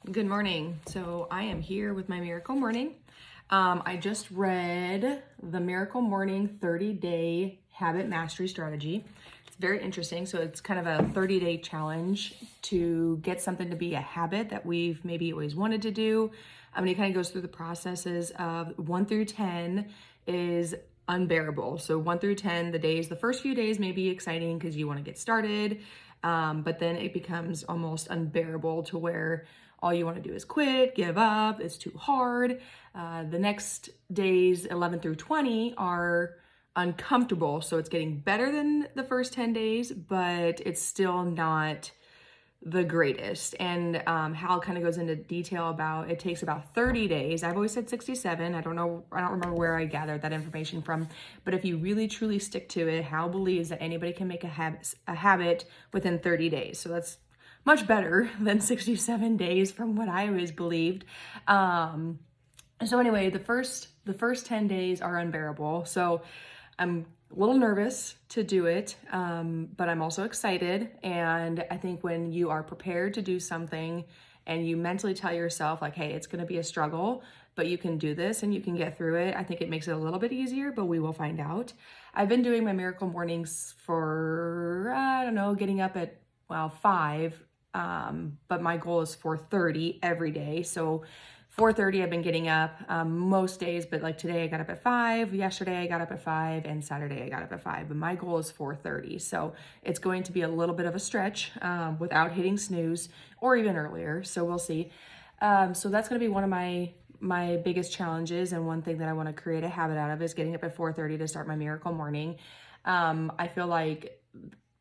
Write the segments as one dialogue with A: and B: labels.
A: Good morning. So I am here with my Miracle Morning. I just read the Miracle Morning 30-day habit mastery strategy. It's very interesting. So it's kind of a 30-day challenge to get something to be a habit that we've maybe always wanted to do. And it kind of goes through the processes of 1 through 10 is unbearable. So 1 through 10, the first few days may be exciting because you want to get started. But then it becomes almost unbearable to where all you want to do is quit, give up, it's too hard. The next days, 11 through 20, are uncomfortable. So it's getting better than the first 10 days, but it's still not the greatest. And Hal kind of goes into detail about it takes about 30 days. I've always said 67. I don't remember where I gathered that information from. But if you really truly stick to it, Hal believes that anybody can make a habit within 30 days. So that's much better than 67 days from what I always believed. So anyway, the first 10 days are unbearable. So I'm a little nervous to do it, but I'm also excited. And I think when you are prepared to do something and you mentally tell yourself like, hey, it's going to be a struggle, but you can do this and you can get through it, I think it makes it a little bit easier, but we will find out. I've been doing my Miracle Mornings for, getting up at, 5, but my goal is 4:30 every day. So 4:30 I've been getting up most days, but like today I got up at 5, yesterday I got up at 5, and Saturday I got up at 5, but my goal is 4:30. So it's going to be a little bit of a stretch without hitting snooze or even earlier. So we'll see. So that's going to be one of my biggest challenges, and one thing that I want to create a habit out of is getting up at 4:30 to start my Miracle Morning. I feel like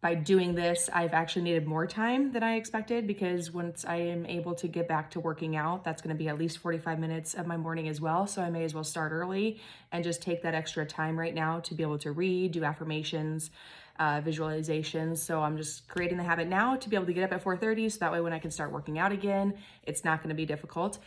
A: by doing this, I've actually needed more time than I expected, because once I am able to get back to working out, that's going to be at least 45 minutes of my morning as well. So I may as well start early and just take that extra time right now to be able to read, do affirmations, visualizations. So I'm just creating the habit now to be able to get up at 4:30. So that way when I can start working out again, it's not going to be difficult.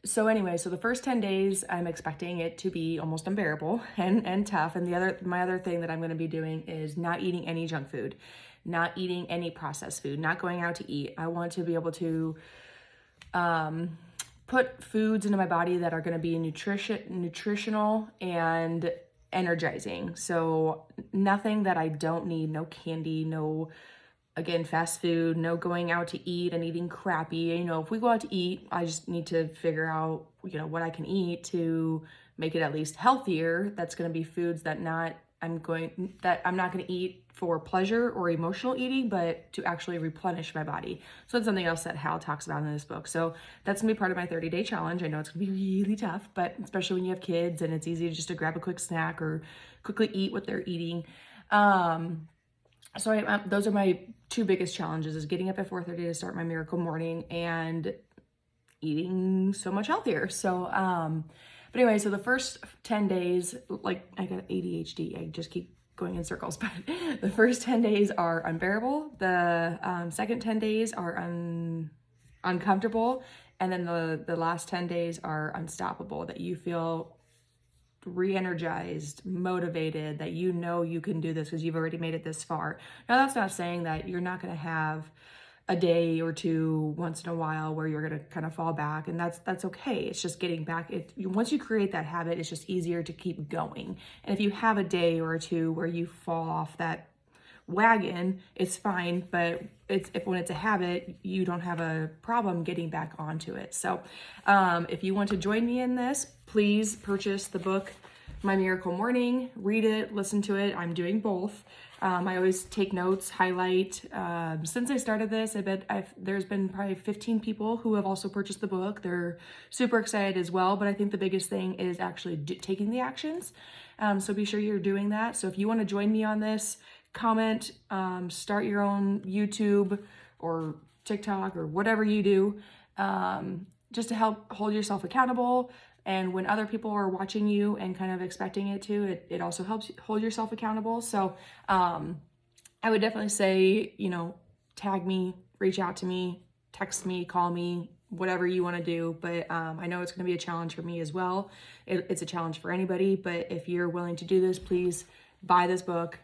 A: So the first 10 days, I'm expecting it to be almost unbearable and tough. And my other thing that I'm going to be doing is not eating any junk food, not eating any processed food, not going out to eat. I want to be able to put foods into my body that are going to be nutritional and energizing. So nothing that I don't need, no candy, no, again, fast food, no going out to eat and eating crappy. If we go out to eat, I just need to figure out, what I can eat to make it at least healthier. That's going to be foods that I'm not going to eat for pleasure or emotional eating, but to actually replenish my body. So that's something else that Hal talks about in this book. So that's going to be part of my 30-day challenge. I know it's going to be really tough, but especially when you have kids and it's easy just to grab a quick snack or quickly eat what they're eating. So those are my two biggest challenges, is getting up at 4:30 to start my Miracle Morning and eating so much healthier. So, but anyway, so the first 10 days, like I got ADHD, I just keep going in circles, but the first 10 days are unbearable. The second 10 days are uncomfortable. And then the last 10 days are unstoppable, that you feel re-energized, motivated, that you can do this because you've already made it this far. Now, that's not saying that you're not going to have a day or two once in a while where you're going to kind of fall back, and that's okay. It's just getting back. Once you create that habit, it's just easier to keep going. And if you have a day or two where you fall off that wagon, it's fine, but when it's a habit, you don't have a problem getting back onto it. So if you want to join me in this, please purchase the book My Miracle Morning, read it, listen to it. I'm doing both. I always take notes, highlight. Since I started this, I bet there's been probably 15 people who have also purchased the book. They're super excited as well, but I think the biggest thing is actually taking the actions. So be sure you're doing that. So if you want to join me on this, comment, start your own YouTube or TikTok or whatever you do, just to help hold yourself accountable. And when other people are watching you and kind of expecting it to, it also helps hold yourself accountable. So I would definitely say, tag me, reach out to me, text me, call me, whatever you want to do. But I know it's going to be a challenge for me as well. It's a challenge for anybody. But if you're willing to do this, please buy this book,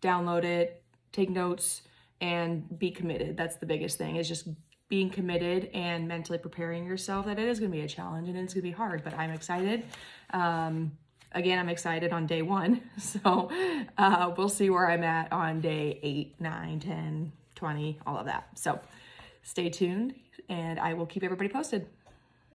A: download it, take notes, and be committed. That's the biggest thing, is just being committed and mentally preparing yourself that it is going to be a challenge and it's going to be hard, but I'm excited. Again, I'm excited on day 1. So we'll see where I'm at on day 8, 9, 10, 20, all of that. So stay tuned and I will keep everybody posted.